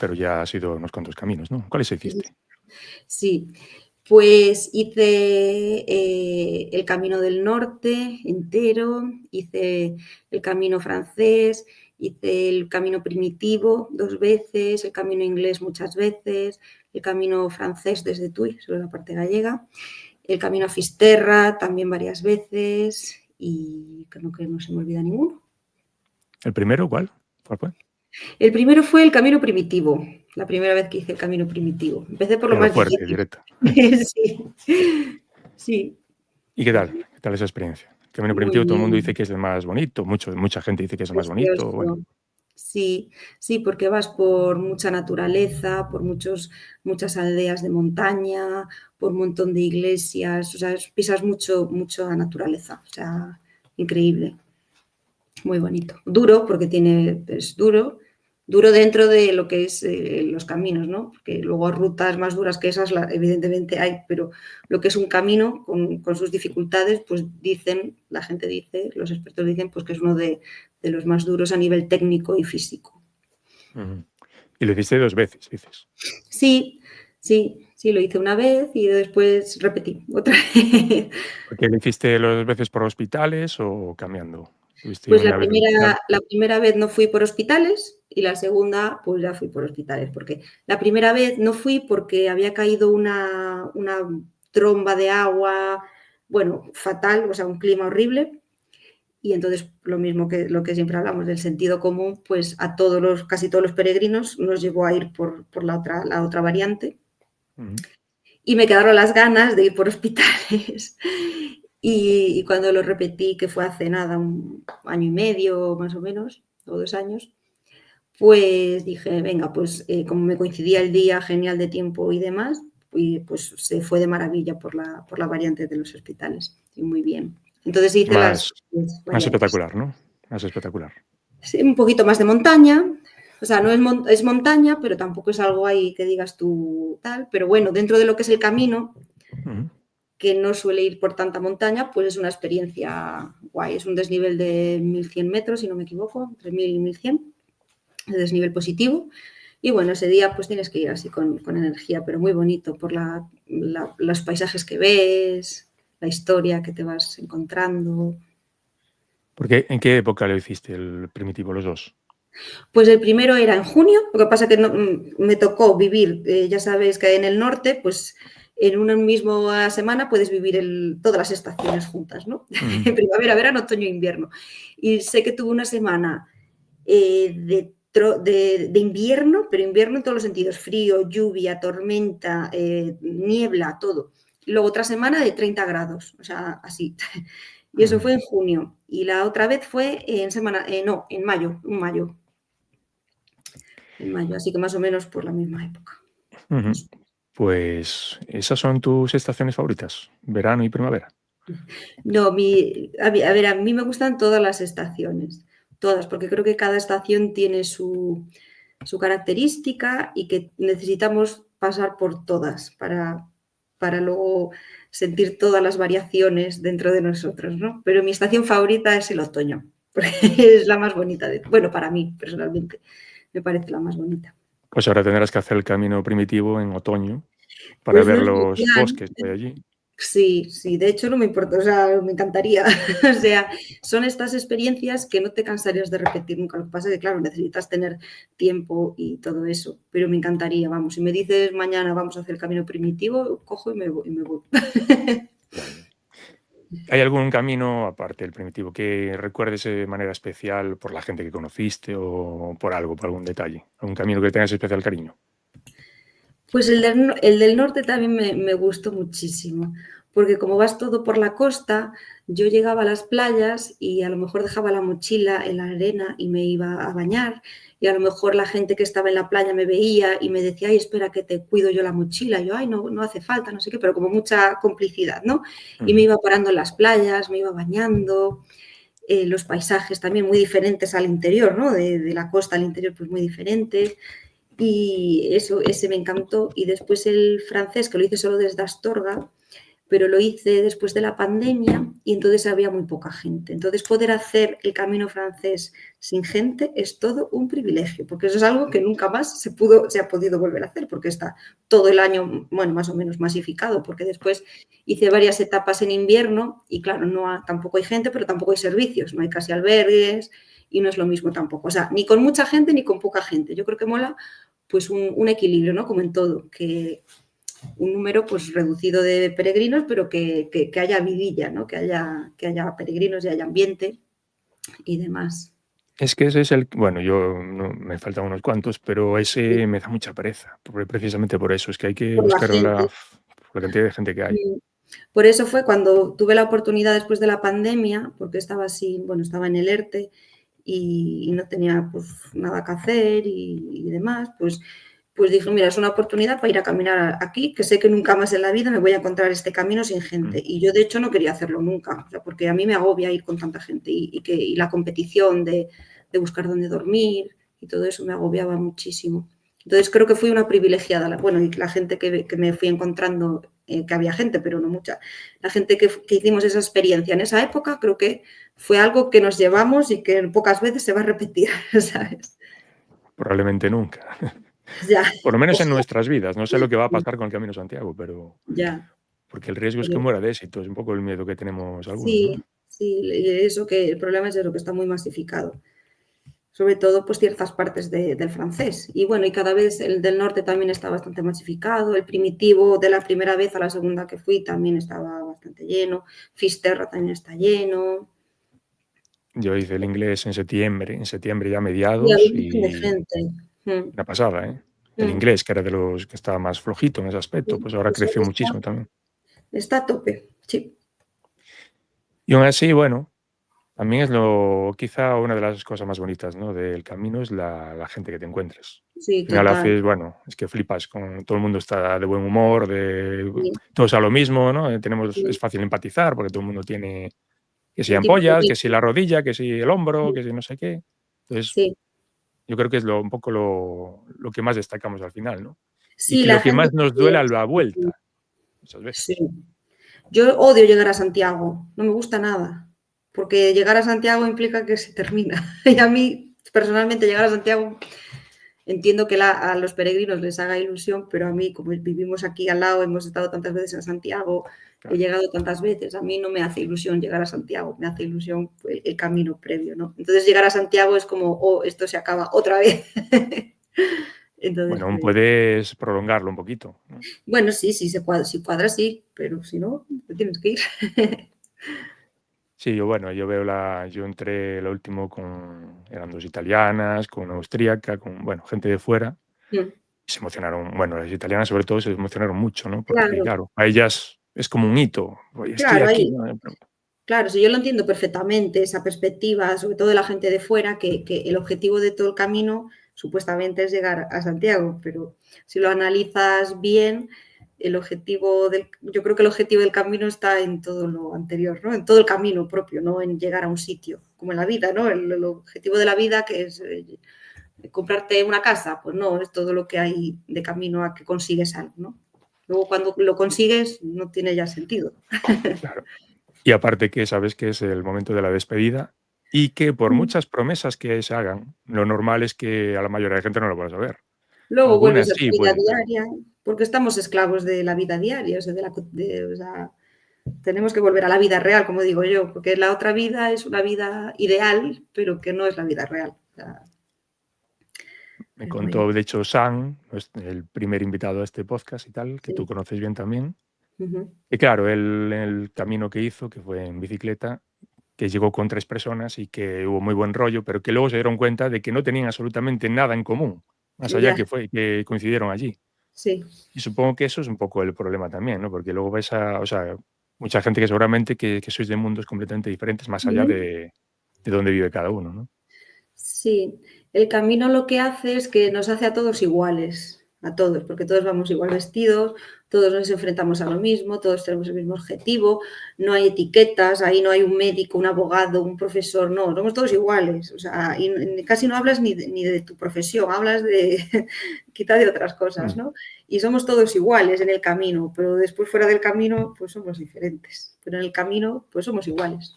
pero ya has ido unos cuantos caminos, ¿no? ¿Cuáles hiciste? Sí, pues hice el Camino del Norte entero, hice el Camino francés, hice el Camino primitivo 2 veces, el Camino inglés muchas veces, el Camino francés desde Tui, sobre la parte gallega, el Camino a Fisterra también varias veces y creo que no se me olvida ninguno. ¿El primero cuál? ¿Cuál fue? El primero fue el Camino primitivo, la primera vez que hice el Camino primitivo. Empecé por lo A lo más fuerte, difícil. directo. Sí, sí. ¿Y qué tal? ¿Qué tal esa experiencia? El camino Muy primitivo todo el mundo dice bien, que es el más bonito, mucha gente dice que es el más bonito, bueno. precioso. Sí, sí, porque vas por mucha naturaleza, por muchas aldeas de montaña, por un montón de iglesias, o sea, pisas mucha naturaleza, o sea, increíble, muy bonito. Duro, porque es duro dentro de lo que es los caminos, ¿no? Porque luego rutas más duras que esas, evidentemente hay, pero lo que es un camino con sus dificultades, pues la gente dice, los expertos dicen, pues que es uno de los más duros a nivel técnico y físico. Ujú. Y lo hiciste 2 veces, dices. Sí, sí, sí, lo hice una vez y después repetí otra vez. ¿Por qué lo hiciste las 2 veces por hospitales o cambiando? ¿Tuviste Pues una vez de hospital? la primera vez no fui por hospitales y la segunda, pues ya fui por hospitales, porque la primera vez no fui porque había caído una tromba de agua, bueno, fatal, o sea, un clima horrible. Y entonces, lo mismo que lo que siempre hablamos del sentido común, pues casi todos los peregrinos nos llevó a ir por la otra variante. Ujú. Y me quedaron las ganas de ir por hospitales. Y cuando lo repetí, que fue hace nada, un año y medio más o menos, o 2 años, pues dije, venga, pues como me coincidía el día genial de tiempo y demás, y pues se fue de maravilla por la variante de los hospitales. Y muy bien. Entonces hice Más las más variantes. espectacular, ¿no? Más espectacular. Sí, un poquito más de montaña, o sea, no es montaña, pero tampoco es algo ahí que digas tú tal, pero bueno, dentro de lo que es el camino, Ujú. que no suele ir por tanta montaña, pues es una experiencia guay. Es un desnivel de 1.100 metros, si no me equivoco, entre 1.000 y 1.100, de desnivel positivo. Y bueno, ese día pues tienes que ir así con energía, pero muy bonito por los paisajes que ves, la historia que te vas encontrando. Porque, ¿en qué época lo hiciste el primitivo, los 2? Pues el primero era en junio, lo que pasa que me tocó vivir, ya sabes que en el norte, pues en una misma semana puedes vivir todas las estaciones juntas, ¿no? Ujú. Primavera, verano, otoño, invierno. Y sé que tuve una semana de invierno, pero invierno en todos los sentidos, frío, lluvia, tormenta, niebla, todo. Y luego otra semana de 30 grados, o sea, así. Y eso Ujú. fue en junio. Y la otra vez fue no, en mayo, en mayo, así que más o menos por la misma época. Ujú. Pues, ¿esas son tus estaciones favoritas? ¿Verano y primavera? No, a ver, a mí me gustan todas las estaciones, todas, porque creo que cada estación tiene su característica y que necesitamos pasar por todas para luego sentir todas las variaciones dentro de nosotros, ¿no? Pero mi estación favorita es el otoño, porque es la más bonita bueno, para mí personalmente, me parece la más bonita. Pues ahora tendrás que hacer el camino primitivo en otoño para Pues no ver es mi los plan. bosques que hay allí. Sí, sí, de hecho no me importa, o sea, me encantaría. O sea, son estas experiencias que no te cansarías de repetir nunca. Lo que pasa es que, claro, necesitas tener tiempo y todo eso, pero me encantaría, vamos. Si me dices mañana vamos a hacer el camino primitivo, cojo y me voy. Y me voy. Vale. ¿Hay algún camino, aparte del primitivo, que recuerdes de manera especial por la gente que conociste o por algo, por algún detalle? ¿Algún camino que tengas especial cariño? Pues el del norte también me gustó muchísimo, porque como vas todo por la costa, yo llegaba a las playas y a lo mejor dejaba la mochila en la arena y me iba a bañar, y a lo mejor la gente que estaba en la playa me veía y me decía: "Ay, espera que te cuido yo la mochila", y yo: "Ay, no, no hace falta", no sé qué, pero como mucha complicidad, ¿no? Y me Ujú. iba parando en las playas, me iba bañando, los paisajes también muy diferentes al interior, ¿no? De la costa al interior, pues muy diferentes. Y eso, ese me encantó. Y después el francés, que lo hice solo desde Astorga, pero lo hice después de la pandemia y entonces había muy poca gente. Entonces, poder hacer el Camino francés sin gente es todo un privilegio, porque eso es algo que nunca más se ha podido volver a hacer, porque está todo el año, bueno, más o menos masificado, porque después hice varias etapas en invierno y claro, tampoco hay gente, pero tampoco hay servicios, no hay casi albergues y no es lo mismo tampoco. O sea, ni con mucha gente ni con poca gente. Yo creo que mola pues un equilibrio, ¿no? Como en todo, que un número pues reducido de peregrinos, pero que haya vidilla, ¿no? Que haya peregrinos y haya ambiente y demás. Es que ese es el bueno, yo no me faltan unos cuantos, pero Sí, ese me da mucha pereza, precisamente por eso, es que hay que por la buscar gente. por la cantidad de gente que hay. Mm. Por eso fue cuando tuve la oportunidad después de la pandemia, porque estaba así, bueno, estaba en el ERTE y no tenía pues nada que hacer y demás, pues dije, mira, es una oportunidad para ir a caminar aquí, que sé que nunca más en la vida me voy a encontrar este camino sin Mm. gente. Y yo, de hecho, no quería hacerlo nunca, o sea, porque a mí me agobia ir con tanta gente y la competición de buscar dónde dormir y todo eso me agobiaba muchísimo. Entonces creo que fui una privilegiada, bueno, y la gente que me fui encontrando, que había gente, pero no mucha, la gente que hicimos esa experiencia en esa época, creo que fue algo que nos llevamos y que pocas veces se va a repetir, ¿sabes? Probablemente nunca. Ya, Por lo menos en ojalá. nuestras vidas. No sé lo que va a pasar con el Camino de Santiago, pero Ya, porque el riesgo es que pero muera de éxito, es un poco el miedo que tenemos algunos, ¿no? sí, sí, eso que el problema es eso, que está muy masificado. Sobre todo, pues ciertas partes del francés. Y bueno, y cada vez el del norte también está bastante masificado. El primitivo de la primera vez a la segunda que fui también estaba bastante lleno. Fisterra también está lleno. Yo hice el inglés en septiembre ya a Y había mediados un montón de y gente. Mm, una pasada, ¿eh? El mm, inglés, que era de los que estaba más flojito en ese aspecto, sí, pues ahora pues creció ahora está, muchísimo también. está a tope. Sí, Y aún así, bueno, también es lo quizá una de las cosas más bonitas, ¿no?, del camino es la gente que te encuentres. sí, Al final total. haces, bueno, es que flipas con todo el mundo está de buen humor, Sí, todos a lo mismo, ¿no? Tenemos es sí. fácil empatizar porque todo el mundo tiene que si Un tipo de ampollas, que si ritmo. la rodilla, que si el hombro, Sí, que si no sé qué. Entonces, sí. yo creo que es un poco lo que más destacamos al final, ¿no? Y Sí, que la lo que gente más que nos duele a la vuelta, muchas sí. veces. Yo odio llegar a Santiago, no me gusta nada, porque llegar a Santiago implica que se termina. Y a mí, personalmente, llegar a Santiago, entiendo que a los peregrinos les haga ilusión, pero a mí, como vivimos aquí al lado, hemos estado tantas veces en Santiago, he Claro. llegado tantas veces, a mí no me hace ilusión llegar a Santiago, me hace ilusión el camino previo, ¿no? Entonces llegar a Santiago es como, oh, esto se acaba otra vez. Entonces, Bueno, aún pues, puedes prolongarlo un poquito, ¿no? bueno, sí, sí, si cuadra, sí, pero si no, te tienes que ir. Sí, yo veo yo entré lo último eran 2 italianas, con una austríaca, bueno, gente de fuera, Mm, y se emocionaron, bueno, las italianas sobre todo se emocionaron mucho, ¿no? Porque claro. claro, a ellas es como un hito, oye, estoy Claro, aquí, ahí, ¿no? claro, sí, yo lo entiendo perfectamente, esa perspectiva, sobre todo de la gente de fuera, que el objetivo de todo el camino supuestamente es llegar a Santiago, pero si lo analizas bien, yo creo que el objetivo del camino está en todo lo anterior, ¿no? En todo el camino propio, no en llegar a un sitio, como en la vida, ¿no? El objetivo de la vida que es comprarte una casa, pues no, es todo lo que hay de camino a que consigues algo, ¿no? Luego cuando lo consigues no tiene ya sentido. Claro. Y aparte que sabes que es el momento de la despedida y que por Mm. muchas promesas que se hagan, lo normal es que a la mayoría de gente no lo vas a ver. Luego vuelves Algunas a tu sí vida pueden, pero diaria, porque estamos esclavos de la vida diaria, o sea, o sea, tenemos que volver a la vida real, como digo yo, porque la otra vida es una vida ideal, pero que no es la vida real. O sea, me es muy contó, de hecho, Sam, el primer invitado a este podcast y tal, que tú sí. conoces bien también. Ujú. Y claro, él en el camino que hizo, que fue en bicicleta, que llegó con 3 personas y que hubo muy buen rollo, pero que luego se dieron cuenta de que no tenían absolutamente nada en común, más allá Ya, que coincidieron allí. sí. Y supongo que eso es un poco el problema también, ¿no? Porque luego ves o sea, mucha gente que seguramente que sois de mundos completamente diferentes, más allá Ujú. de dónde vive cada uno, ¿no? Sí, el camino lo que hace es que nos hace a todos iguales. a todos, porque todos vamos igual vestidos, todos nos enfrentamos a lo mismo, todos tenemos el mismo objetivo, no hay etiquetas, ahí no hay un médico, un abogado, un profesor, no, somos todos iguales, o sea, y casi no hablas ni de tu profesión, hablas de quizá de otras cosas, ¿no? Y somos todos iguales en el camino, pero después fuera del camino, pues somos diferentes, pero en el camino, pues somos iguales.